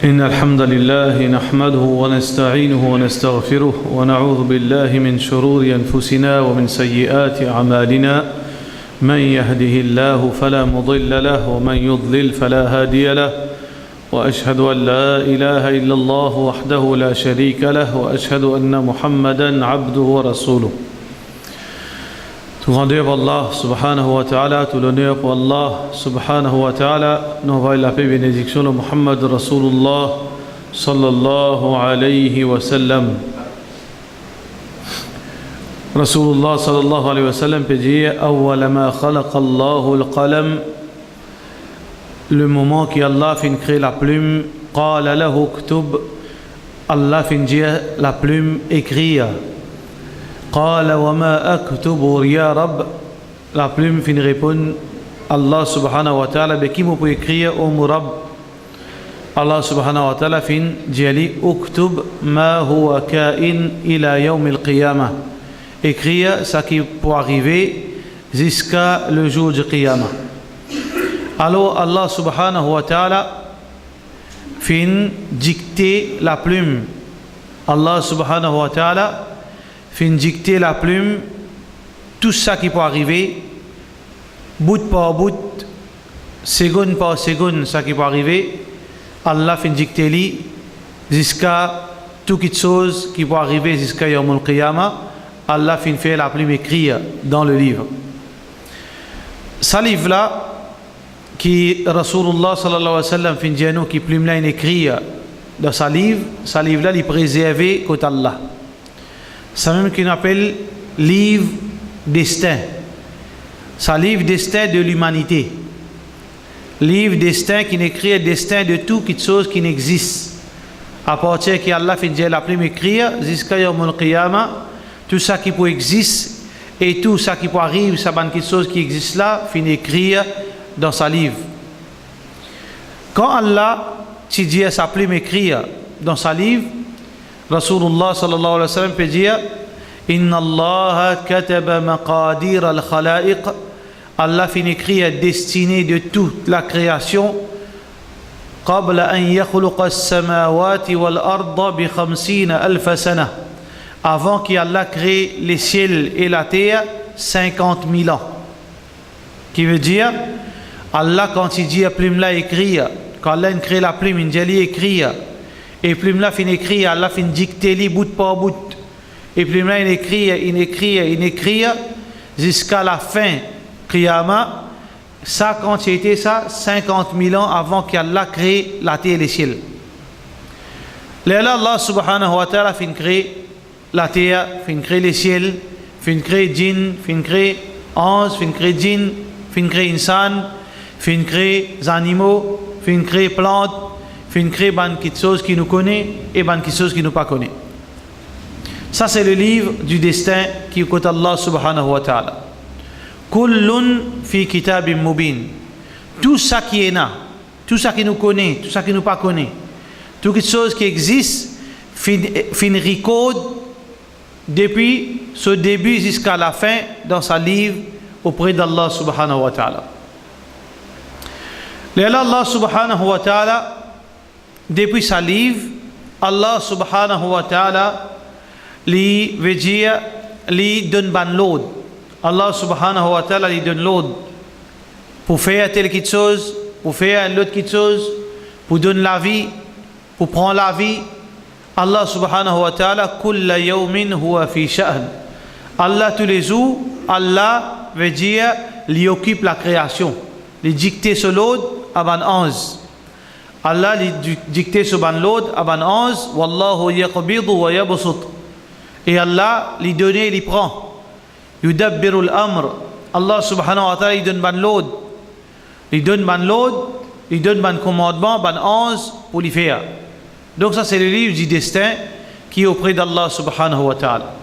إن الحمد لله نحمده ونستعينه ونستغفره ونعوذ بالله من شرور أنفسنا ومن سيئات أعمالنا من يهده الله فلا مضل له ومن يضلل فلا هادي له وأشهد أن لا إله إلا الله وحده لا شريك له وأشهد أن محمدا عبده ورسوله. Tout grandeur pour Allah subhanahu wa ta'ala, tout l'honneur pour Allah subhanahu wa ta'ala. Nous envoyons la paix et bénédiction de Muhammad Rasulullah sallallahu alayhi wa sallam. Rasulullah sallallahu alayhi wa sallam peut dire awwala ma khalaqa Allahu al-qalam, le moment qui Allah fin créer la plume, qala lahu uktub, Allah fin dire la plume écrire. قال وما أكتب يا رب, la plume fin répond Allah subhanahu wa ta'ala be qui peut écrire au murab. Allah subhanahu wa ta'ala fin dit uktub ma huwa kain ila yawm al-qiyamah, écrire ça qui peut arriver jusqu'à le jour du qiyamah. Alors Allah subhanahu wa ta'ala fin dicter la plume. Allah subhanahu wa ta'ala fin dicter la plume tout ça qui peut arriver, bout par bout, seconde par seconde, ça qui peut arriver. Allah fin dicter li jusqu'à toute chose qui peut arriver jusqu'à Yawm al-Qiyamah. Allah fin faire la plume écrire dans le livre. Ce livre là qui Rasulullah sallallahu alayhi wa sallam fin dire nous qui plume là écrire dans ce livre là il préservé côté Allah. C'est même qu'on appelle livre destin. C'est livre destin de l'humanité. Livre destin qui écrit le destin de tout quelque chose qui n'existe. À partir qu'Allah fait dire la plume écrire jusqu'à Yawm al-Qiyamah, tout ça qui peut exister et tout ça qui peut arriver, ça quelque chose qui existe là, fin écrire dans sa livre. Quand Allah dit sa plume écrire dans sa livre, Rasulullah sallallahu alayhi wa sallam peut dire Inna Allah kataba maqadir al-khalaiq, Allah fin écrit la destinée de toute la création qabla an yakhluqa as-samawati wal-arda bi 50,000 sana, avant qu'Allah crée les ciels et la terre 50 000 ans. Qui veut dire Allah quand il dit la plume là écrire, quand Allah crée la plume il dit écrire, et plume là fin écrire, Allah fin dicter li bout par bout, et plume là il écrit jusqu'à la fin Qiyamah. Ça quand c'était ça 50 000 ans avant qu'Allah crée la terre et les ciels. Là Allah subhanahu wa ta'ala fin créer la terre, fin créer les ciels, fin créer djinn, fin créer anges, fin créer djinn, fin créer insan, fin créer les animaux, fin créer plantes, fin créer quelque chose qui nous connaît et quelque chose qui nous pas connaît. Ça c'est le livre du destin qui est côté Allah subhanahu wa ta'ala. Kullun fi kitabim mubin. Tout ça qui est là, tout ça qui nous connaît, tout ça qui nous pas connaît, toute chose qui existe, fin record depuis ce début jusqu'à la fin dans sa livre auprès d'Allah subhanahu wa ta'ala. Allah subhanahu wa ta'ala depuis sa livre, Allah subhanahu wa ta'ala li veut dire li donne ban l'ordre. Allah subhanahu wa ta'ala li donne l'ordre pour faire telle quelque chose, pour faire l'autre quelque chose, pour donner la vie, pour prendre la vie. Allah subhanahu wa ta'ala kulla yawmin huwa fi sha'n. Allah tous les jours, Allah veut dire li occupe la création, li dicter sur l'ordre avant 11. Allah lui dicté sur ban l'autre à ban 11 wallahu yaqbidu wa yabsut, et Allah lui donne lui prend yudabbiru al-amr. Allah subhanahu wa ta'ala lui donne ban l'autre, lui donne ban commandement ban 11 pour lui faire. Donc ça c'est le livre du destin qui est auprès d'Allah subhanahu wa ta'ala.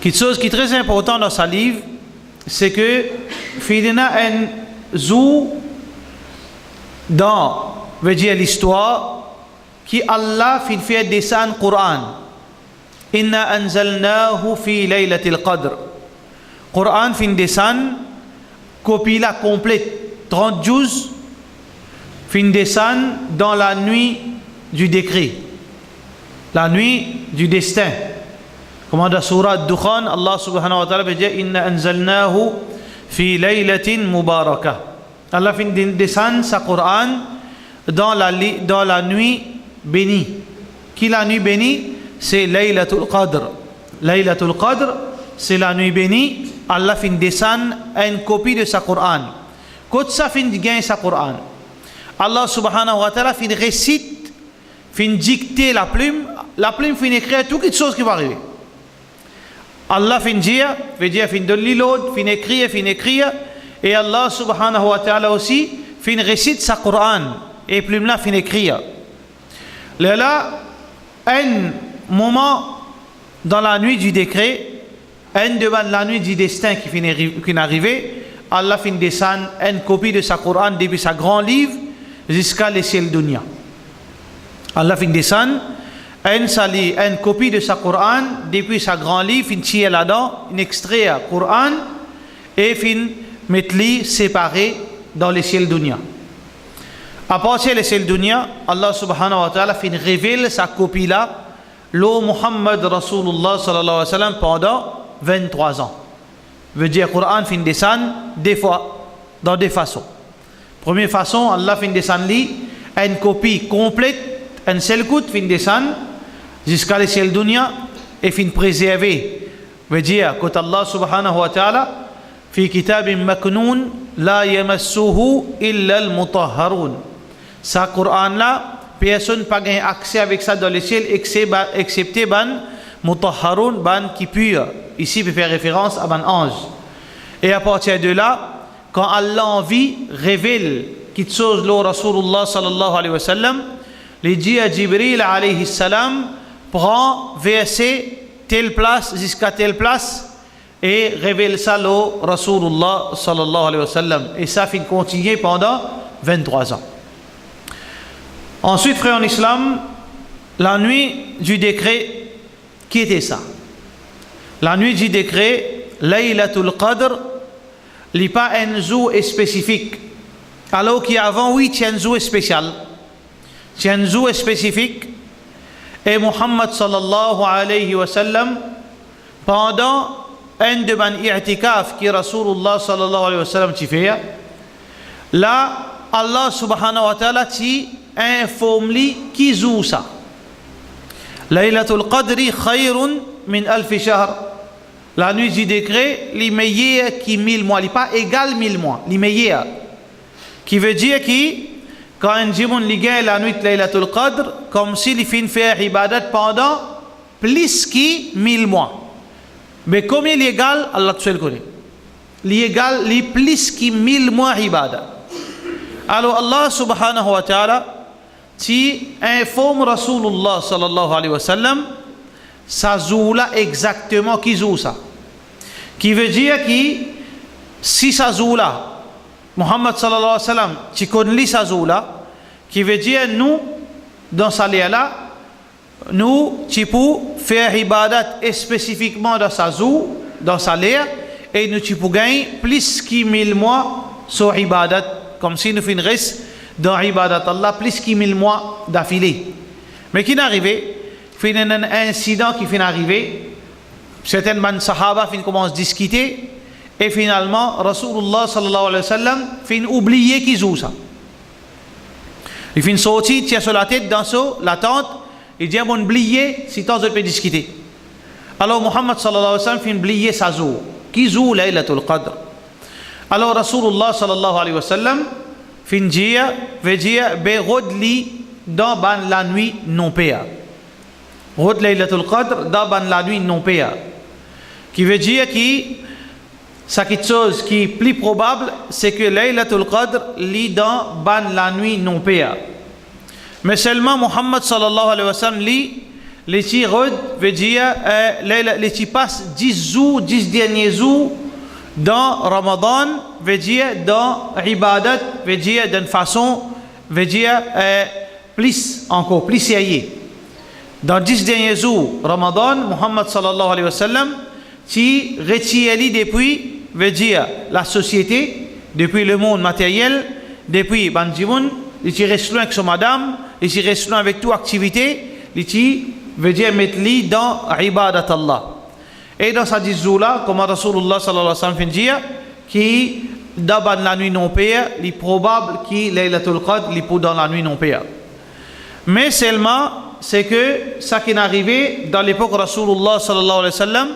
Quelque chose qui est très important dans ce livre, c'est que fidina en zou dans veut dire l'histoire qui Allah fin fait descendre Coran. Inna anzalnahu fi laylatil qadr. Coran fin descendre copie la complète 30 juz fin descend dans la nuit du décret, la nuit du destin. Comme dans Surah Dukhan, Allah subhanahu wa ta'ala veut dire Inna anzalnahu fi laylatin mubarakah. Allah fin descend sa Coran dans la nuit bénie. Qui la nuit bénie? C'est Laylatul Qadr. Laylatul Qadr, c'est la nuit bénie. Allah fin descend une copie de sa Coran. Quand ça fin gagne sa Coran, Allah subhanahu wa ta'ala fin récite, fin dicter la plume fin écrire toutes les choses qui vont arriver. Allah fin dire, fin donner l'autre, fin écrire, et Allah subhanahu wa ta'ala aussi fin récite sa Coran, et plume là fin écrire. Là, un moment dans la nuit du décret, devant la nuit du destin qui est arrivé, Allah fin descend une copie de sa Coran depuis sa grand livre jusqu'à le ciel dunya. Allah fin descend une copie de sa Coran depuis sa grand livre, fin tirer là-dedans, un extrait à Coran et fin mettre-les séparés dans le ciel dunya. À partir du ciel dunya, Allah subhanahu wa ta'ala fin révèle sa copie là, le Muhammad Rasulullah sallallahu alayhi wa sallam pendant 23 ans. Veut dire Coran fin descend des fois, dans des façons. Première façon, Allah fin descend une copie complète, un seul coup fin descend jusqu'à le ciel dunya et fin préserver. Veut dire que Allah subhanahu wa ta'ala fi kitabin maknoun la yamassuhu illa al-mutahharun. Sa Coran là, personne n'a pas accès avec ça dans le ciel excepté ban mutahharun, ban qui pur. Ici, il fait référence à ban ange. Et à partir de là, quand Allah en vie révèle quelque chose le Rasulullah sallallahu alayhi wa sallam, il dit à Jibril alayhi salam, prend verset telle place jusqu'à telle place et révèle ça le Rasulullah sallallahu alayhi wa sallam. Et ça fait continuer pendant 23 ans. Ensuite, frère en islam, la nuit du décret, qui était ça? La nuit du décret, Laylatul Qadr, il n'y a pas un jour spécifique. Alors qu'avant, oui, il y a un jour spécial. Il y a un jour spécifique. Et Muhammad sallallahu alayhi wa sallam, pendant un de ban i'tikaf qui Rasulullah sallallahu alayhi wa sallam t'y fait, là, Allah subhanahu wa ta'ala t'y informe qui joue ça. Laylatul Qadri khayrun min alfi shahr. La nuit du décret, les meilleurs qui 1000 mois, il n'est pas égal 1000 mois, les meilleurs. Qui veut dire que quand un djimoun ligue la nuit de Laylatul Qadr, comme s'il finit faire ibadat pendant plus que 1000 mois. Mais comme il est égal, Allah te le connaît. Il est égal, il est plus que 1000 mois ibadat. Alors Allah subhanahu wa ta'ala, tu informe Rasulullah sallallahu alayhi wa sallam, ça joue là exactement qui joue ça. Qui veut dire que si ça joue là, Muhammad sallallahu alayhi wa sallam, tu connais ça joue là, qui veut dire nous, dans ça là, nous, tu peux faire ibadat spécifiquement dans sa joue, dans sa l'air, et nous, tu peux gagner plus que 1000 mois sur ibadat, comme si nous finissons dans ibadat Allah, plus que 1000 mois d'affilée. Mais qui n'est arrivé? Il y a un incident qui est arrivé. Certains sahaba commencent à discuter. Et finalement, Rasulullah sallallahu alayhi wa sallam fait oublier qu'ils jouent ça. Il fait sortir, tient sur la tête dans la tente. Il dit, bon, oublier, si tant je peux discuter. Alors Muhammad sallallahu alayhi wa sallam fait oublier sa jour. Qui joue Laylatul Qadr? Alors Rasulullah sallallahu alayhi wa sallam fait dire, veut dire, rodli dans la nuit non payée. Rod Laylatul Qadr dans la nuit non payée. Qui veut dire que c'est quelque chose qui est plus probable, c'est que Laylatul Qadr lit dans la nuit non payée. Mais seulement Muhammad sallallahu alayhi wa sallam lit les tirod veut dire les qui passent 10 jours, 10 derniers jours dans Ramadan, veut dire dans ibadat, veut dire d'une façon, veut dire plus encore, plus sérieux. Dans 10 derniers jours Ramadan, Muhammad sallallahu alayhi wa sallam qui retire depuis, veut dire la société, depuis le monde matériel, depuis Banjimoun, il reste loin avec son madame, il reste loin avec toute activité, il veut dire mettre lui dans ibadat Allah. Et dans sa discours-là, comme Rasulullah sallallahu alayhi wa sallam fait dire, qui dans la nuit non payée, il est probable qu'il Laylatul Qadr, il est dans la nuit non payée. Mais seulement, c'est que ça qui est arrivé dans l'époque Rasulullah sallallahu alayhi wa sallam,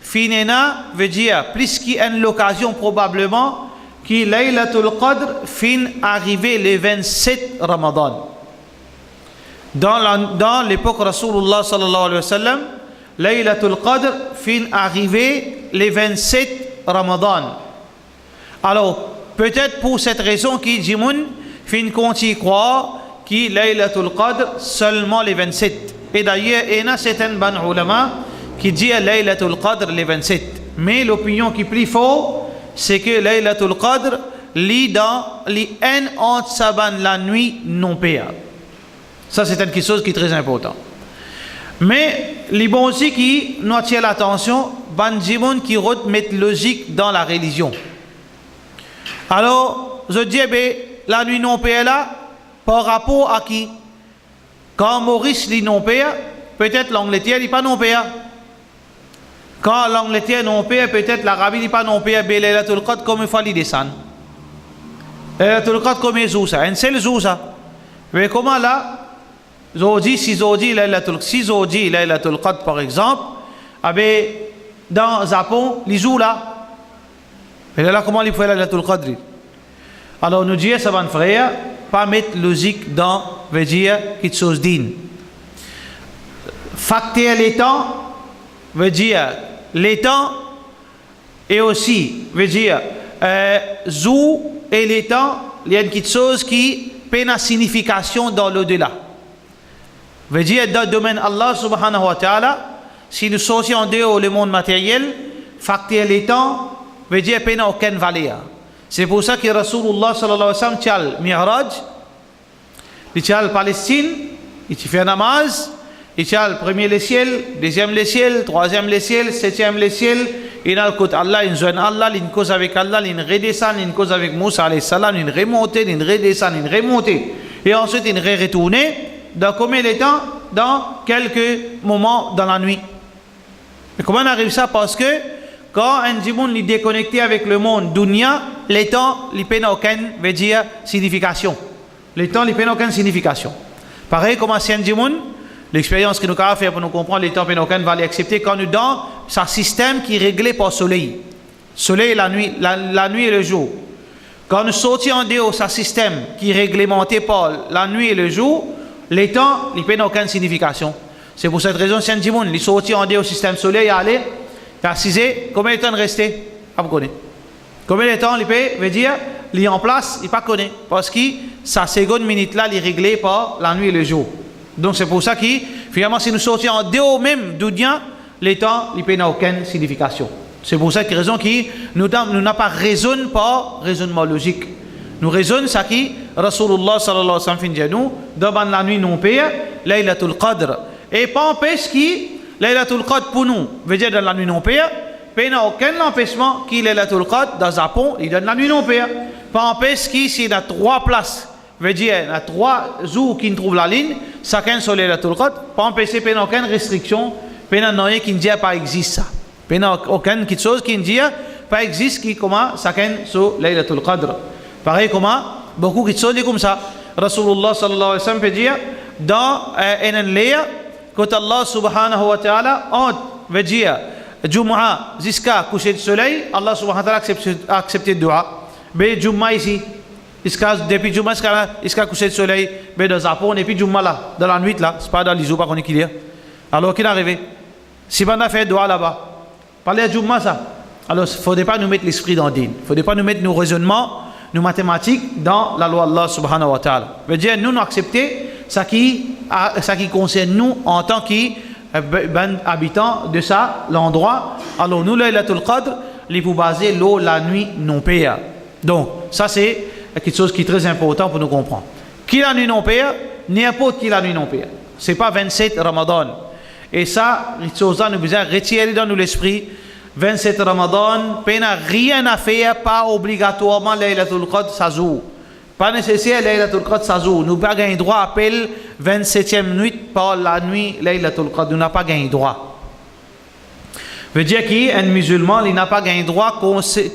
finena veut dire plus qu'il y a l'occasion probablement que Laylatul Qadr fin arrivé le 27 Ramadan. Dans l'époque Rasulullah sallallahu alayhi wa sallam, Laylatul Qadr fin arrivé le 27 Ramadan. Alors, peut-être pour cette raison qui dit moun fin continue croire que Laylatul Qadr seulement les 27. Et d'ailleurs, il y a certains ban ulama qui dit Laylatul Qadr les 27. Mais l'opinion qui est plus forte, c'est que Laylatul Qadr lit dans les en entre saban la nuit non payée. Ça, c'est quelque chose qui est très important. Mais les bons aussi qui nous attirent l'attention, ban jimoun qui mettent logique dans la religion. Alors, je dis, la nuit non payée là, par rapport à qui? Quand Maurice dit non payé, peut-être l'Angleterre dit pas non payé. Quand l'Angleterre non payé, peut-être l'Arabie dit pas non payé, mais Laylatul Qadr comme il faut les descendre. Laylatul Qadr comme il joue ça, un seul jour ça. Mais comment là, si Zodi Laylatul Qadr par exemple, dans Japon, les jours là. Et là, comment il faut Laylatul Qadr? Alors nous disons, ça va frère, pas mettre logique dans, veut dire, quelque chose digne. Facteur les temps, veut dire, les temps, et aussi, veut dire, jour et les temps, il y a quelque chose qui peine à signification dans l'au-delà. Veut dire, dans le domaine Allah subhanahu wa ta'ala, si nous sortions en dehors le monde matériel, facteur les temps, veut dire, peine à aucune valeur. C'est pour ça que Rasulullah sallallahu alayhi wa sallam tient le Mi'raj, il tient le Palestine, il fait un namaz, il tient le premier le ciel, deuxième le ciel, troisième le ciel, septième le ciel, il a le côté Allah, il joint Allah, il cause avec Allah, il redescend, il cause avec Moussa alayhi salam, il remonte, il redescend, il remonte, et ensuite il retourne. Dans combien de temps? Dans quelques moments dans la nuit. Et comment on arrive ça? Parce que quand un djimoun est déconnecté avec le monde dunya, les temps, il n'a aucune, veut dire, signification. Les temps, il n'a aucune signification. Pareil, comme un djimoun, l'expérience que nous avons fait pour nous comprendre, les temps n'ont aucune valeur, excepté quand nous dans ce système qui est réglé par le soleil. Soleil et la nuit et le jour. Quand nous sortons en dehors de ce système qui est réglementé par la nuit et le jour, les temps, il n'a aucune signification. C'est pour cette raison, Saint Djimoun, il sortit en dehors du système soleil, aller, il a assisé, combien de temps de rester? Pas connaît. Combien de temps il peut, veut dire, il est en place, il ne connaît pas. Parce que sa seconde minute là, il est réglé par la nuit et le jour. Donc c'est pour ça que, finalement, si nous sortions en dehors même du dia, les temps, il n'a aucune signification. C'est pour ça que raison qui nous n'a pas raisonné par raisonnement logique. Nous raisonnons ça qui Rasulullah sallallahu alayhi wa sallam dit nous dans la nuit non payée Laylatul Qadr et pas empêche qui Laylatul Qadr pour nous veut dire dans la nuit non payée il n'y a aucun empêchement qui Laylatul Qadr dans Japon il donne la nuit non payée pas empêche qui s'il y a 3 places veut dire il y a 3 jours qui ne trouvent la ligne chacun sur Laylatul Qadr pas empêcher il n'y a aucune restriction il n'y a rien qui ne dit pas existe ça il n'y a aucune chose qui ne dit pas existe qui comment chacun sur Laylatul Qadr. Pareil comment beaucoup de choses comme ça. Rasulullah sallallahu alayhi wa sallam peut dire dans un lieu quand Allah subhanahu wa ta'ala veut dire Jumu'ah jusqu'à coucher du soleil, Allah subhanahu wa ta'ala accepte le dua. Mais Jumu'ah ici, depuis Jumu'ah jusqu'à coucher du soleil, mais dans Japon, et puis Jumu'ah là, dans la nuit là, c'est pas dans les jours qu'on est qu'il y a. Alors qu'il est arrivé. Si on a fait dua là-bas, parlez de Jumu'ah ça. Alors il ne faudrait pas nous mettre l'esprit dans le din. Il ne faudrait pas nous mettre nos raisonnements, nos mathématiques dans la loi Allah subhanahu wa ta'ala. Veut dire, nous accepter ça qui concerne nous en tant qu'habitants de ça, l'endroit. Alors nous, Laylatul Qadr, les vous baser l'eau, la nuit non payée. Donc, ça c'est quelque chose qui est très important pour nous comprendre. Qui la nuit non payée? N'importe qui la nuit non payée. Ce n'est pas 27 Ramadan. Et ça, les choses nous besoin retirer dans nous l'esprit. 27 Ramadan, peine rien à faire, pas obligatoirement Laylatul Qadr, ça joue. Pas nécessaire, Laylatul Qadr, ça joue. Nous n'avons pas gagné droit à appel 27e nuit par la nuit, Laylatul Qadr. Nous n'avons pas gagné droit. Veut dire qu'un musulman, il n'a pas gagné droit,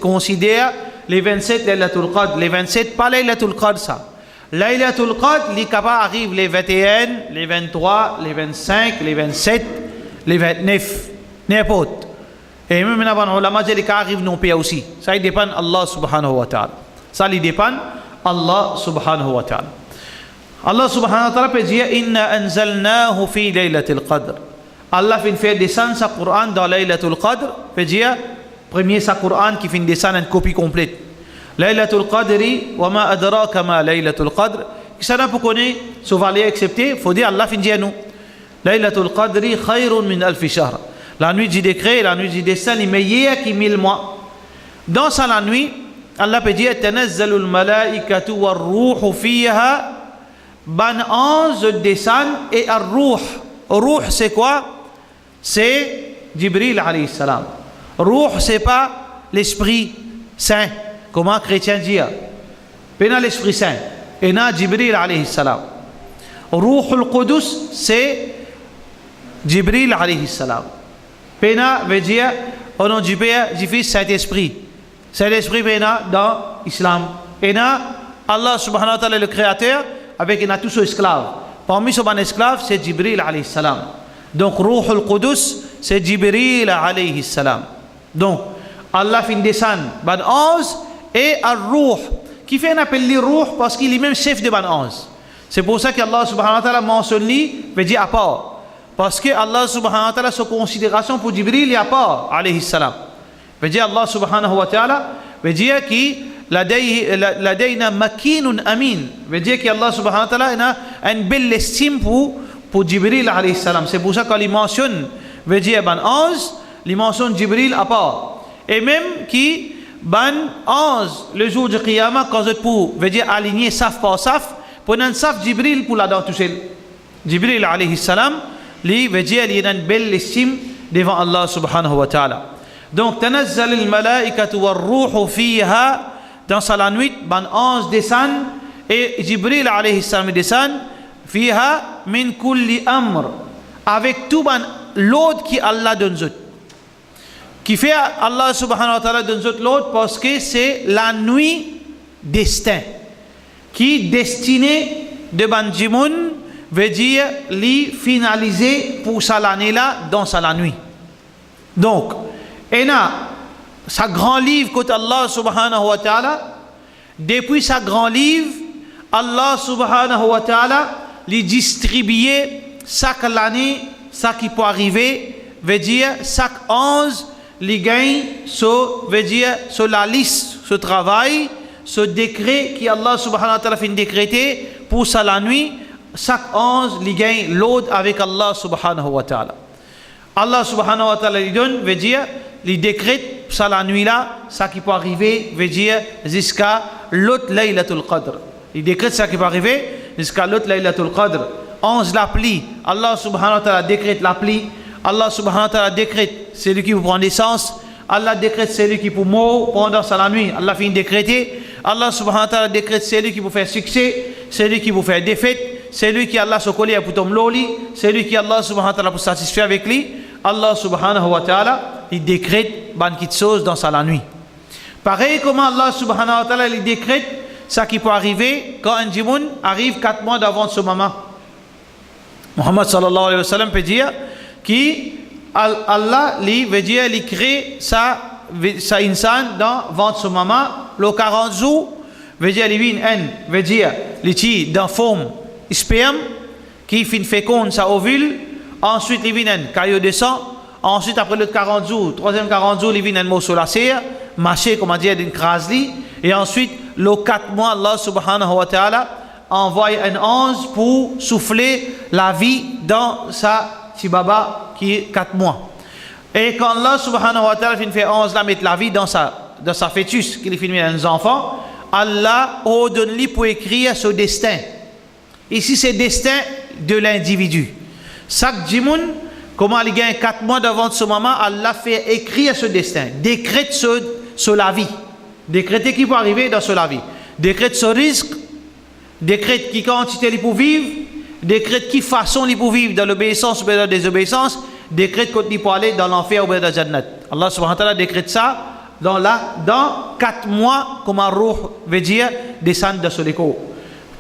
considère les 27 Laylatul Qadr. Les 27, pas Laylatul Qadr, ça. Laylatul Qadr, les capables arrivent les 21, les 23, les 25, les 27, les 29. N'importe. Et même maintenant, la majorité arrive non pays aussi. Ça, il dépend d'Allah subhanahu wa ta'ala. Ça, il dépend Allah subhanahu wa ta'ala. Allah subhanahu wa ta'ala peut dire Inna anzalnahu fi laylatil qadr. Allah fait descendre sa Coran dans laylatul qadr. Peut dire premier sa Coran qui fait descendre une copie complète. Laylatul qadri wa ma adraka ma laylatul qadr. Qui ça n'a pas connu, sauf aller accepter, faut dire Allah fait dire nous. Laylatul qadri khayrun min alfi shahr. La nuit du décret, la nuit du destin est meilleure que 1000 mois. Dans ça la nuit, Allah peut dire Tanazzalul malaikatu war ruhu fiha. Ban ange descend et ar-ruh. Ruh c'est quoi? C'est Jibril alayhi salam. Ruh c'est pas l'esprit saint. Comment chrétien dit? Pena l'esprit saint. Et na Jibril alayhi salam. Ruhul Qudus c'est Jibril alayhi salam. Pena veut dire au nom du Père, du Fils, Saint-Esprit. Saint-Esprit Pena dans l'Islam. Et na Allah subhanahu wa ta'ala le créateur avec tous ses esclaves. Parmi ses esclaves, c'est Jibril alayhi salam. Donc Ruhul Qudus, c'est Jibril alayhi salam. Donc Allah fait descendre ban ange et ar-ruh qui fait un appel li ruh parce qu'il est même chef de ban ange. C'est pour ça qu'Allah subhanahu wa ta'ala mentionne lui veut dire à part. Parce que Allah subhanahu wa ta'ala, sa considération pour Jibril, il y a pas, alayhi salam. Veut dire Allah subhanahu wa ta'ala, veut dire qu'il ladayna makinun amin. Veut dire qu'Allah subhanahu wa ta'ala a une belle estime pour Jibril, alayhi salam. C'est pour ça qu'il mentionne, veut dire ban ange, il mentionne Jibril à part. Et même qui, ban ange, le jour du Qiyamah, quand vous êtes pour, veut dire aligner saf par saf, pour un saf Jibril pour la dent tout seul. Jibril, alayhi salam, lui veut dire il y a une belle estime devant Allah subhanahu wa ta'ala. Donc tanazzal al malaikatu war ruhu fiha, dans la nuit ban ange descend et Jibril alayhi salam descend fiha min kulli amr, avec tout ban l'ordre qui Allah donne zot, qui fait Allah subhanahu wa ta'ala donne zot l'ordre parce que c'est la nuit destin qui destiné de ban jimoun veut dire li finaliser pour ça l'année là dans ça la nuit. Donc et là sa grand livre côté Allah subhanahu wa ta'ala, depuis sa grand livre Allah subhanahu wa ta'ala li distribuer chaque année ça qui peut arriver, veut dire chaque 11 li gagne veut dire sur la liste ce travail, ce décret qui Allah subhanahu wa ta'ala fait décréter pour ça la nuit. Chaque 11 li gagne l'ordre avec Allah subhanahu wa ta'ala. Allah subhanahu wa ta'ala lui donne, veut dire, il décrète ça la nuit là, ça qui peut arriver, veut dire jusqu'à l'autre Laylatul Qadr. Il décrète ça qui peut arriver jusqu'à l'autre Laylatul Qadr. 11 la pluie, Allah subhanahu wa ta'ala décrète la pluie. Allah subhanahu wa ta'ala décrète celui qui peut prendre naissance. Allah décrète celui qui peut mourir pendant ça la nuit. Allah fait décréter. Allah subhanahu wa ta'ala décrète celui qui peut faire succès, celui qui peut faire défaite. C'est lui qui Allah se colle pour tomber l'oli, c'est lui qui Allah subhanahu wa ta'ala pour satisfaire avec lui. Allah subhanahu wa ta'ala il décrète ban qui chose dans sa la nuit. Pareil comment Allah subhanahu wa ta'ala il décrète ça qui peut arriver quand un djimoun arrive 4 mois d'avant ce moment. Muhammad sallallahu alayhi wa sallam peut dire qui Allah lui veut dire il crée ça insan dans ventre ce moment le 40 jours veut dire lui veut dire li dans forme sperme qui fin féconde sa ovule, ensuite il vient un caillot de sang, ensuite après le 40 jours, troisième 40 jours il vient un morceau la serre, mâché comment dire d'une crasli, et ensuite le 4 mois Allah subhanahu wa ta'ala envoie un ange pour souffler la vie dans sa tibaba qui est 4 mois. Et quand Allah subhanahu wa ta'ala fait ange la mettre la vie dans sa fœtus qu'il finit un enfant, Allah ordonne lui pour écrire ce destin. Ici, c'est le destin de l'individu. Chaque djimoun, comment il gagne 4 mois d'avant ce moment, Allah fait écrire ce destin, décrète sur la vie. Décréter qui peut arriver dans ce la vie. Décrète ce risque décrète qui quantité il pour vivre, décrète qui façon il pour vivre dans l'obéissance ou dans la désobéissance, décrète quand il pour aller dans l'enfer ou dans la Jannat. Allah subhanahu wa ta'ala décrète ça dans 4 mois, comme un roh veut dire descendre de ce corps.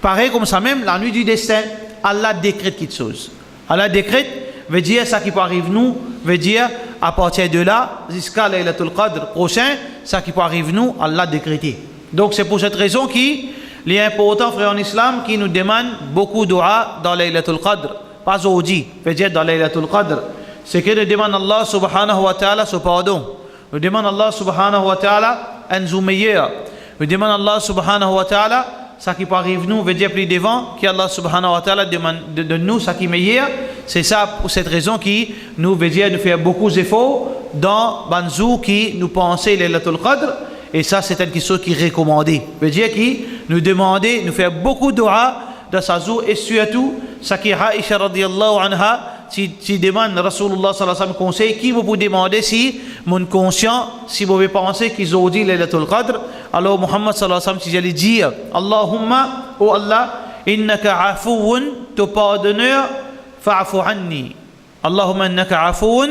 Pareil comme ça même, la nuit du destin, Allah décrète quelque chose. Allah décrète veut dire ça qui peut arriver nous, veut dire à partir de là, jusqu'à Laylatul Qadr prochain, ça qui peut arriver nous, Allah décrété. Donc c'est pour cette raison qu'il est important, frère en islam, qui nous demande beaucoup de dua dans Laylatul Qadr. Pas aujourd'hui, veut dire dans Laylatul Qadr. C'est que nous demandons Allah subhanahu wa ta'ala ce pardon. Nous demandons Allah subhanahu wa ta'ala un zou meilleur. Nous demandons Allah subhanahu wa ta'ala ça qui peut arriver nous, veut dire plus devant, qu'Allah subhanahu wa ta'ala demande de nous ça qui est meilleur. C'est ça pour cette raison qui nous veut dire de faire beaucoup d'efforts dans Banzou qui nous pensait Laylatul Qadr. Et ça c'est quelque chose qui est recommandé. Veut dire qui nous demander, nous faire beaucoup de dua dans sa zou et surtout ça qui Aïcha radiyallahu anha si demande Rasulullah sallallahu alayhi wa sallam conseil, qui vous demander si mon conscient, si vous pouvez penser qu'ils ont dit Laylatul Qadr, alors Muhammad sallallahu alayhi wa sallam, si j'allais dire Allahumma, oh Allah, innaka afouun, tu pardonneur, fa'afu anni. Allahumma innaka afouun,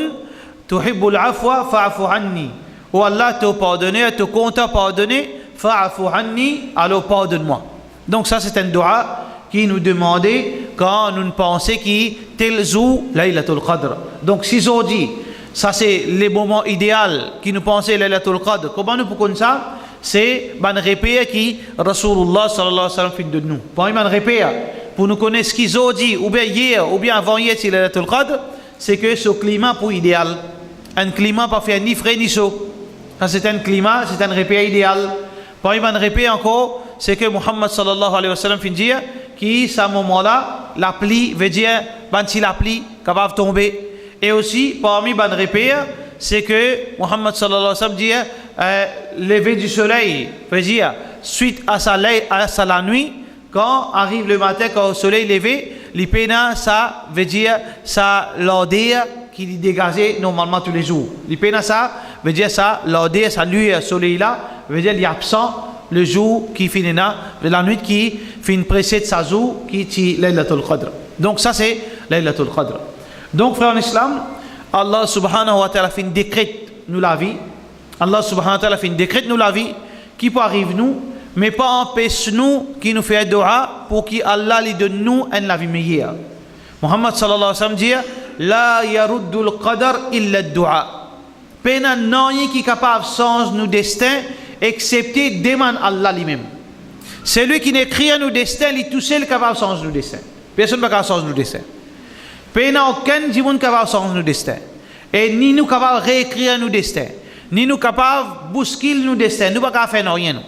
tuhibbul afwa, fa'afu anni. Oh Allah, tu pardonneur, tu comptes pardonner, fa'afu anni, alors pardonne-moi. Donc ça c'est un dua qui nous demandait quand nous pensons qui tel jour Laylatul Qadr. Donc si on dit ça c'est le moment idéal qui nous pensait Laylatul Qadr, comment nous pouvons ça? C'est ban répéter qui Rasulullah sallallahu alayhi wa sallam fait de nous. Pour ban répéter pour nous connaître ce qu'ils ont dit ou bien hier ou bien avant hier c'est Laylatul Qadr, c'est que ce climat pour idéal. Un climat pas faire ni frais ni chaud. Quand c'est un climat, c'est un répéter idéal. Pour ban répéter encore, c'est que Muhammad sallallahu alayhi wa sallam fait dire qui, à ce moment-là, la pluie veut dire, si la pluie capable de tomber. Et aussi, parmi les repères, c'est que Muhammad sallallahu alayhi wa sallam dit, lever du soleil, veut dire, suite à la nuit, quand arrive le matin, quand le soleil est levé, l'ipéna, ça veut dire, ça l'odeur qui est dégagée normalement tous les jours. L'ipéna, ça veut dire, ça l'odeur, ça lui, le soleil-là, veut dire, il est absent le jour qui finit là, la nuit qui finit précède sa jour qui est Laylatul Qadr. Donc ça c'est Laylatul Qadr. Donc frère en islam, Allah subhanahu wa ta'ala fait une décrète nous la vie. Allah subhanahu wa ta'ala fait une décrète nous la vie qui peut arriver nous, mais pas empêche nous qui nous fait dua pour qu'Allah lui donne nous une vie meilleure. Muhammad sallallahu alayhi wa sallam dit la yaruddul qadar illa dua. Pena non qui est capable de changer nos destins excepté demande Allah lui-même. Celui qui n'écrit à nos destins, il est tout seul capable de changer nos destins. Personne ne peut changer nos destins. Personne aucun monde capable de changer nos destins. Et ni nous capables de réécrire nos destins, ni nous capables de bousculer nos destins. Nous ne pouvons pas faire rien.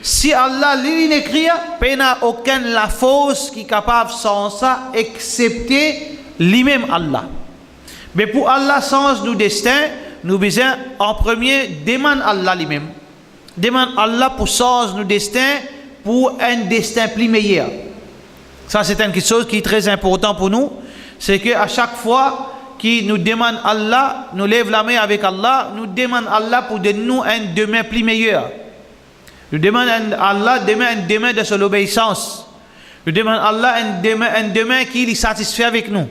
Si Allah lui n'écrit, personne aucun la force qui est capable de changer ça, excepté lui-même Allah. Mais pour Allah changer nos destins, nous besoin en premier demander Allah lui-même. Demande Allah pour changer nos destins pour un destin plus meilleur. Ça c'est quelque chose qui est très important pour nous. C'est qu'à chaque fois qu'il nous demande Allah, nous lève la main avec Allah, nous demande Allah pour donner nous un demain plus meilleur. Nous demandons Allah un demain de son obéissance. Nous demandons Allah un demain qui est satisfait avec nous.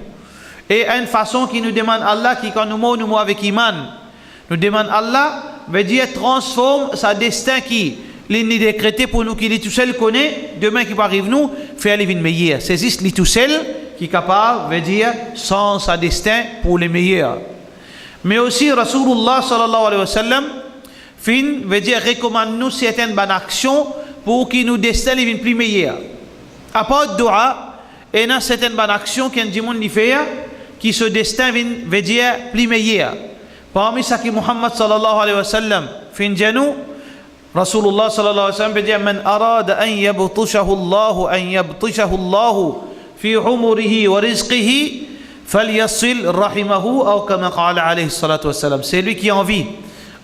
Et une façon qui nous demande Allah qui quand nous mourons avec iman. Nous demandons Allah veut dire transforme sa destin qui l'est décrété pour nous qui est tout seul connaît demain qui va arriver nous faire les vies meilleures. C'est juste lui tout seul qui est capable veut dire sans sa destin pour les meilleurs. Mais aussi Rasulullah sallallahu alayhi wa sallam veut dire recommande nous certaines bonnes actions pour que nous destin les vies plus meilleures. À part de dua, il y a certaines bonnes actions qu'un monde fait qui ce destin veut dire plus meilleur. Parmi ça qui Muhammad sallallahu alayhi wa sallam fin janou Rasulullah sallallahu alayhi wa sallam dit man arada an yabtishahu Allah fi umrihi wa rizqihi falyasil rahimahu ou kama qala alayhi salatu wa sallam. C'est lui qui a envie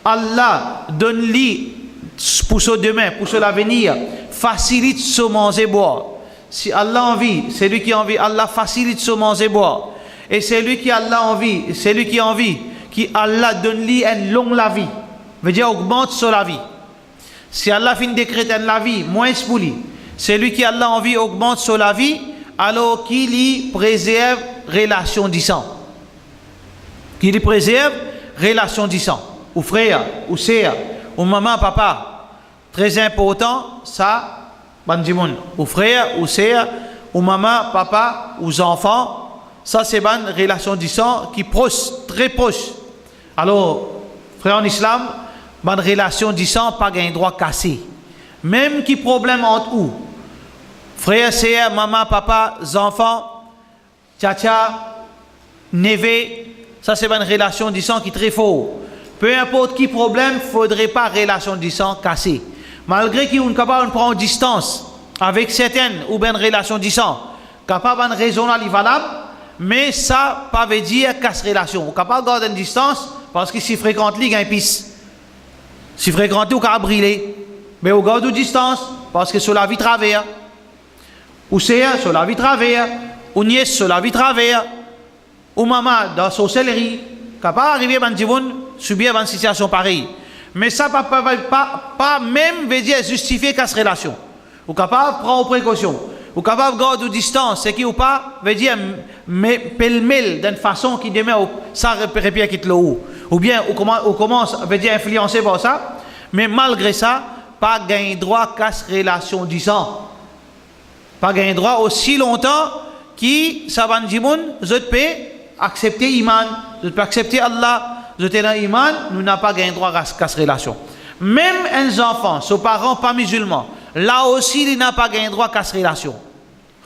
Allah donne-lui pour ce demain, pour ce l'avenir, facilite ce manger boire. Si Allah a envie, c'est lui qui a envie Allah facilite ce manger boire. Et c'est lui qui Allah a envie, c'est lui qui a envie qui Allah donne-lui une longue la vie, veut dire augmente sur la vie. Si Allah fin décrète une la vie moins pour lui, Celui qui Allah envie augmente sur la vie, alors qu'il y préserve relation du sang. Qu'il y préserve relation du sang. Ou frère, ou sœur, ou maman, papa. Très important, ça, bandimoun. Ou frère, ou sœur, ou maman, papa, ou enfants. Ça, c'est une relation du sang qui est proche, très proche. Alors, frère en islam, une relation du sang, pas un droit cassé. Même qui problème entre où? Frère, sœur, maman, papa, enfants, tcha, névé, ça c'est une relation du sang qui est très fort. Peu importe qui problème, il ne faudrait pas relation du sang cassée. Malgré qu'on est capable de prendre distance avec certaines ou bien relation du sang, capable de raisonnable et valable, mais ça ne veut pas dire casse relation. On est capable de garder une distance parce que si fréquente, il y a un pisse. Si fréquente, on peut brûler. Mais on garde une distance parce que sur la vie travers. Ou c'est sur la vie travers. Ou nièce sur la vie travers. Ou maman dans son céleri. Capable d'arriver à subir une situation pareille. Mais ça pas même veut dire justifier casse relation. Ou capable de prendre précaution. Ou capable de garder une distance. C'est qui ou pas veut dire mais pêle-mêle d'une façon qui demeure ça répète quitte le haut. Ou bien on commence veut dire influencé par ça. Mais malgré ça, pas gain droit casse relation du sang. Pas gain droit aussi longtemps qui ça va dire je peux accepter iman, je peux accepter Allah, je peux dans iman, nous n'a pas gain droit casse relation. Même un enfant, ses parents pas musulmans, là aussi il n'a pas gain droit casse relation.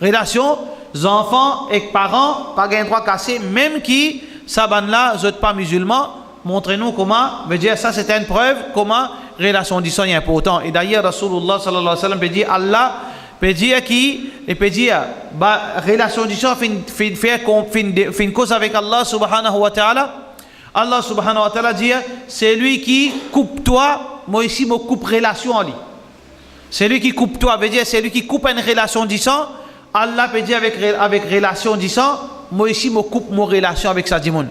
Relation enfants et parents pas gain droit casser même qui ça là je pas musulman. Montrez-nous comment, veut dire ça c'est une preuve comment relation du sang est important. Et d'ailleurs Rasulullah sallallahu alayhi wa sallam peut dire Allah peut dire qui et peut dire relation du sang fait une cause avec Allah subhanahu wa ta'ala. Allah subhanahu wa ta'ala dit c'est lui qui coupe toi, moi ici me coupe relation en lui. C'est lui qui coupe toi, veut dire c'est lui qui coupe une relation du sang. Allah peut dire avec relation du sang, moi ici me coupe mon relation avec sa dimon.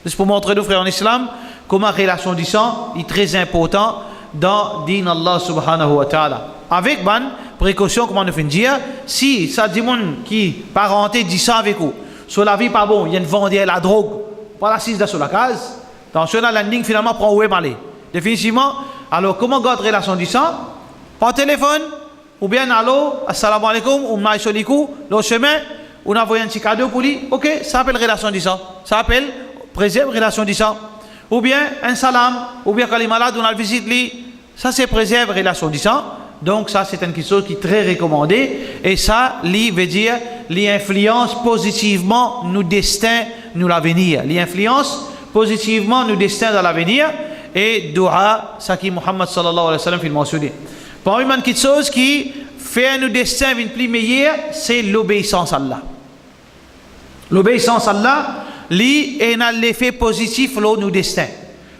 C'est pour montrer nous frères en islam comment relation du sang est très important dans din Allah subhanahu wa ta'ala. Avec ban précaution comment nous fait dire si ça dit monde qui parenté dit ça avec vous sur la vie pas bon il y a une vente la drogue pas la 6 sur la case attention la landing finalement prend où est malé définitivement alors comment garder relation du sang par téléphone ou bien allô assalamu alaikum ou maïsolikou le chemin on a envoyé un petit cadeau pour lui ok ça s'appelle relation du sang ça s'appelle préserve relation du sang ou bien un salam ou bien quand il est malade on a le visite lui ça c'est préserve relation du sang. Donc ça c'est une chose qui est très recommandée et ça veut dire l'influence positivement nos destins, nous l'avenir. L'influence positivement nos destins dans l'avenir et dua ça qui Muhammad sallallahu alayhi wa sallam fait mentionner. Parmi une chose qui fait nos destins une plus meilleure, c'est l'obéissance à Allah. L'obéissance à Allah, a l'effet positif dans nos destins.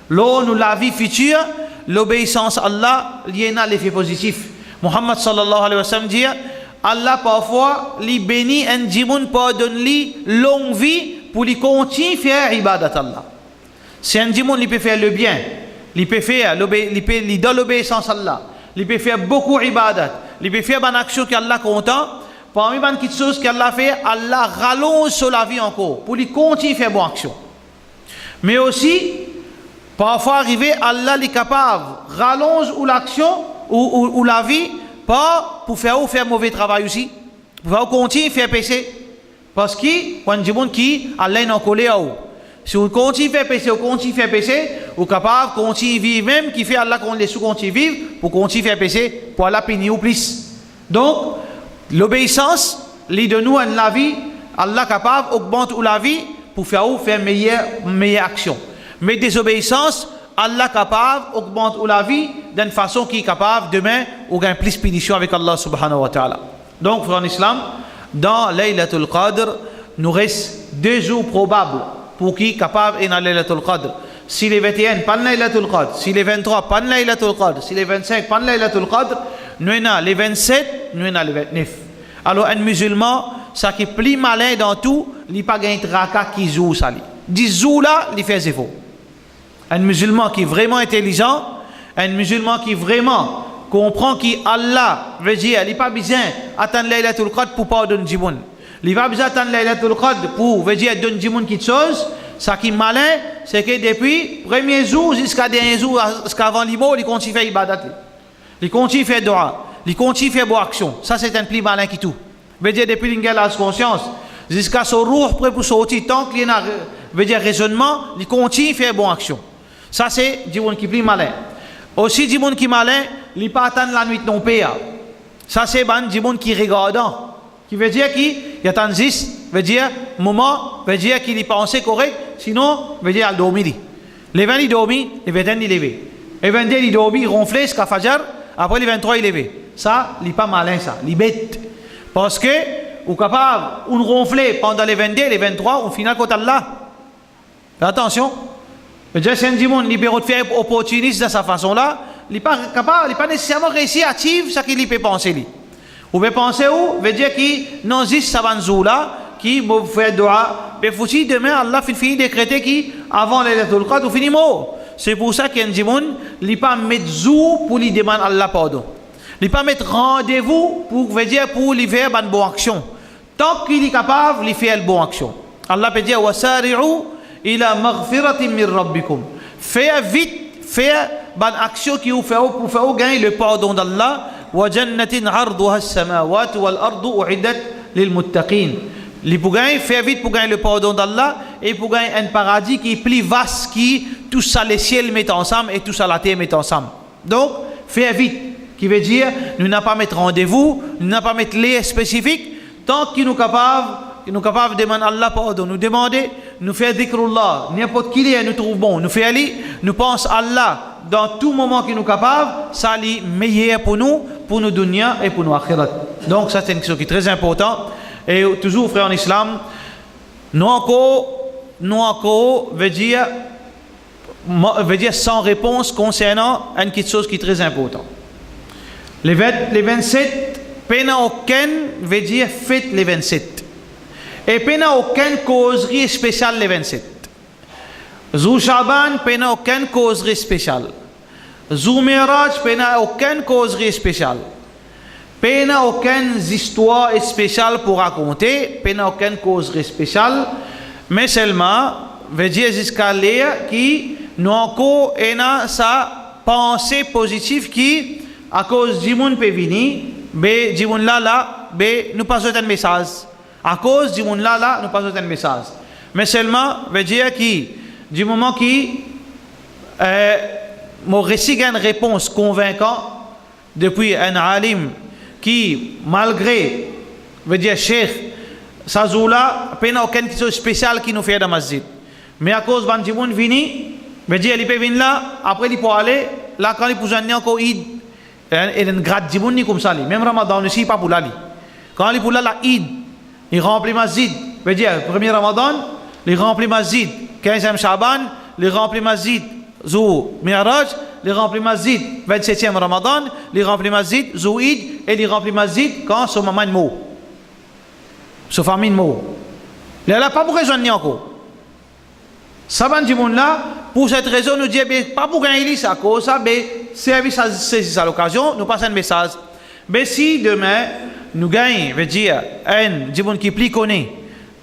Dans la vie future, l'obéissance à Allah, il a l'effet positif. Muhammad sallallahu alayhi wa sallam dit Allah parfois lui bénit un djimoun pour donner longue vie pour lui continuer à faire ibadat Allah. Si un djimoun lui peut faire le bien, il peut faire il donne l'obéissance à Allah, il peut faire beaucoup ibadat, il peut faire une action qu'Allah est content. Parmi les petites choses qu'Allah fait, Allah rallonge sur la vie encore pour lui continuer à faire bonne action. Mais aussi parfois arrivé, Allah est capable rallonge ou l'action ou la vie pas pour faire mauvais travail aussi. Pour continuer à faire péché. Parce que quand du monde qui Allah est en colère si on continue à faire péché, on continue à faire péché, on est capable de continuer à vivre même qui fait Allah qu'on les sous continue à vivre pour continuer à faire péché pour Allah punir ou plus. Donc l'obéissance les de nous en la vie, Allah est capable d'augmenter la vie pour faire meilleure action. Mais désobéissance, Allah est capable d'augmenter la vie d'une façon qui est capable demain ou gagner plus de pénition avec Allah subhanahu wa ta'ala. Donc, frère en islam, dans Laylatul Qadr, nous reste 2 jours probables pour qui est capable dans Laylatul Qadr. Si les 21, pas Laylatul Qadr. Si les 23, pas Laylatul Qadr. Si les 25, pas Laylatul Qadr. Nous avons les 27, nous avons les 29. Alors, un musulman, ça qui est plus malin dans tout, il n'a pas gagné de raka qui joue ça. 10 jours là, il fait zéro. Un musulman qui est vraiment intelligent, un musulman qui est vraiment comprend qu'Allah veut dire, il n'a pas besoin d'attendre Laylatul Qadr pour pardonner du monde. Il n'a pas besoin d'attendre Laylatul Qadr pour veut dire donner du monde quelque chose. Ça qui est malin, c'est que depuis le premier jour jusqu'à dernier jour, jusqu'avant l'imo, il continue à faire ibadat. Il continue à faire dua. Il continue à faire bonne action. Ça, c'est un plus malin qui tout. Veut dire, depuis qu'il a la conscience, jusqu'à son roux prêt pour sortir, tant qu'il a veut dire raisonnement, il continue à faire bonne action. Ça, c'est du monde qui est plus malin. Aussi, du monde qui est malin, il ne pas attendre la nuit non plus. Ça, c'est du monde qui est regardant. Qui veut dire qu'il attend juste, veut dire, moment, veut dire qu'il est pensé correct, sinon, veut dire, il dormit. Les 20, il dormit, les 21, il levé. Les 22, il dormit, il ronflait jusqu'à Fajr, après les 23, il levé. Ça, il n'est pas malin, ça, il est bête. Parce que, ou capable, on ronfler pendant les 22, les 23, au final, quand Allah. Fais attention. Veut dire, c'est un monde libéraux de faire opportuniste de sa façon-là, il n'est pas capable, il n'est pas nécessairement réussi à achieve ce qu'il peut penser. Vous pouvez penser où veut dire qu'il non juste savanzou là qui vous fait dua mais faut aussi demain Allah finit décréter qui avant les Laylatul Qadr ou fini mot. C'est pour ça qu'il y a des gens qui pas mettre zou pour lui demander Allah pardon. Il pas mettre rendez-vous pour veut dire pour lui faire une bonne action. Tant qu'il est capable de faire une bonne action. Allah peut dire wasari'u ila maghfiratin min rabbikum. Fais vite, fais bonne action qui vous fait pour faire gagner le pardon d'Allah. وجنة عرضها السماوات والأرض أعدت للمتقين. Les pour gagner, faire vite pour gagner le pardon d'Allah et pour gagner un paradis qui est plus vaste qui tout ça les ciels mettent ensemble et tout ça la terre met ensemble. Donc, faire vite, qui veut dire nous n'avons pas mettre rendez-vous, nous n'avons pas mettre les spécifiques, tant qu'il nous capable de demander Allah pardon, nous demander, nous faire dhikrullah, n'importe qui est nous trouve bon, nous faire aller, nous pense Allah dans tout moment qui nous capable, ça est meilleur pour nous dunya et pour nous akhirat. Donc ça c'est une chose qui est très importante et toujours frère en islam, nous encore veut dire sans réponse concernant une petite chose qui est très importante. Les 27, peine aucun veut dire fête les 27. Et peine aucune causerie spéciale les 27. Zou Shaban, peine aucune causerie spéciale. Zou Miraj, peine aucune causerie spéciale. Peine aucune histoire spéciale pour raconter, peine aucune causerie spéciale, mais seulement, veut dire jusqu'à l'air qui nous encore sa pensée positive qui, à cause du monde peut venir, mais du monde là, nous passons un message. À cause du monde là, nous passons un message. Mais seulement, veut dire qui, du moment qui, mon récit a une réponse convaincante depuis un alim qui, malgré, veut dire cheikh, sa zoula, il n'y a aucune chose spéciale qui nous fait dans la masjid. Mais à cause du monde vini, veut dire il peut venir là, après il peut aller, là quand il peut venir encore, il y a une grade du monde comme ça. Même Ramadan aussi, pas pour l'aller. Quand il peut là, Eid, il remplit masjid. Veut dire, premier Ramadan, il remplit masjid. 15e Shaban, il remplit masjid. Zou Mi'raj, il remplit masjid. 27e Ramadan, il remplit masjid. Zou Eid, et il remplit masjid quand son maman est mort. Sa famille est mort. Il n'a pas pour rejoindre encore. Ça va du monde là, pour cette raison, nous disons, pas pour gagner ça, cause ça, mais service à l'occasion, nous passons un message. Mais si demain, nous gagnons, veut dire, du monde qui plus connaît,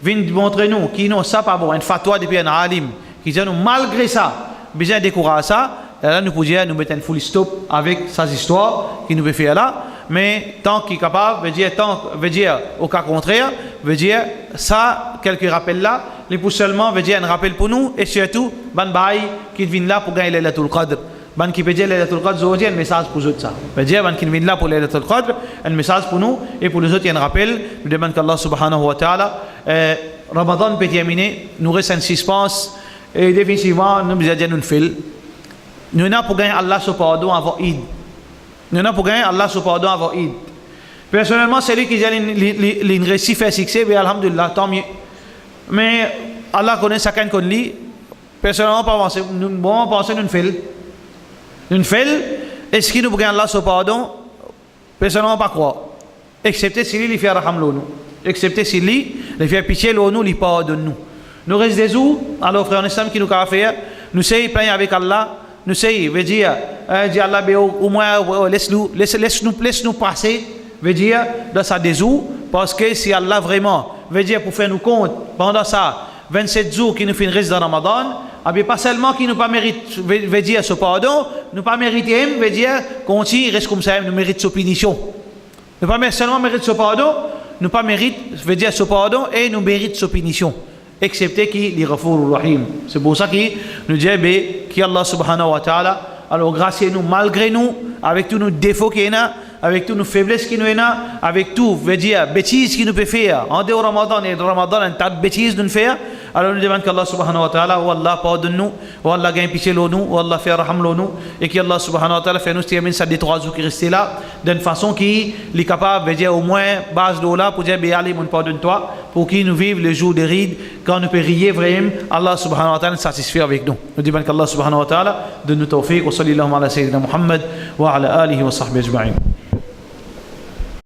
vient montrer nous, qui non, ça pas bon, un fatwa depuis un alim, qui dit nous, malgré ça, besoin de décourager ça, et là, nous pouvons dire, nous mettons un full stop avec ces histoires qui nous veut faire là, mais tant qu'il est capable, veut dire, au cas contraire, veut dire, ça, quelques rappels là, les pour seulement, veut dire, un rappel pour nous, et surtout, ban baï, qui vient là pour gagner Laylatul Qadr. Ban qui peut dire Laylatul Qadr, un message pour eux ça. Veut dire, ban qui vient là pour Laylatul Qadr, un message pour nous, et pour les autres, il y a un rappel, nous demandons qu'Allah subhanahu wa ta'ala, Ramadan peut terminer, nous reste un suspense, et définitivement, nous avons dit nous fil. Nous n'avons pour gagner Allah sur pardon avant Eid. Nous n'avons pour gagner Allah sur pardon avant Eid. Personnellement, c'est lui qui a une récit fait succès, mais alhamdulillah, tant mieux. Mais Allah connaît chacun qu'on lit. Personnellement, pas penser. Nous pensons nous fil. Nous fil. Est-ce qu'il nous pour gagner Allah sur pardon? Personnellement, pas croire. Excepté si lui, il fait raham l'onu. Excepté si lui, il fait pitié l'onu, il pardonne nous. Nous reste des jours, alors frère en islam qui nous a fait, nous sommes pleins avec Allah, nous say, veut dire, dit Allah, au moins, laisse-nous passer, veut dire, dans sa désout, parce que si Allah vraiment, veut dire, pour faire nous compte, pendant ça, 27 jours qui nous fait une reste dans Ramadan, pas seulement qui nous pas mérite, veut dire, ce pardon, nous pas mériter, veut dire, continue, reste comme ça, nous mérite sa punition. Nous pas seulement mérite ce pardon, nous pas mérite, veut dire, ce pardon, et nous mérite sa punition. Excepté qui les Ghafour Rahim. C'est pour ça qu'il nous dit qui Allah subhanahu wa ta'ala, alors grâce à nous, malgré nous, avec tous nos défauts qu'il y a, avec toutes nos faiblesses qu'il y a, avec tout, veut dire, bêtises qu'il nous peut faire, en dehors du Ramadan et de Ramadan, un tas de bêtises nous faire, alors nous demandons qu'Allah subhanahu wa ta'ala, ou Allah pardonne-nous, ou Allah gagne pitié de nous, ou Allah fait raham de nous, et qu'Allah subhanahu wa ta'ala fait nous terminer ça des 3 jours qui restent là, d'une façon qui est capable, veut dire, au moins, base de là, pour dire, allez, mon pardonne-toi, pour qu'il nous vive le jour de Ride, quand nous peut rier vraiment, Allah subhanahu wa ta'ala satisfait avec nous. Nous demandons qu'Allah subhanahu wa ta'ala donne nous tawfiq, wa sallallahu ala sayyidina Muhammad, wa ala alihi wa sahbihi ajma'in.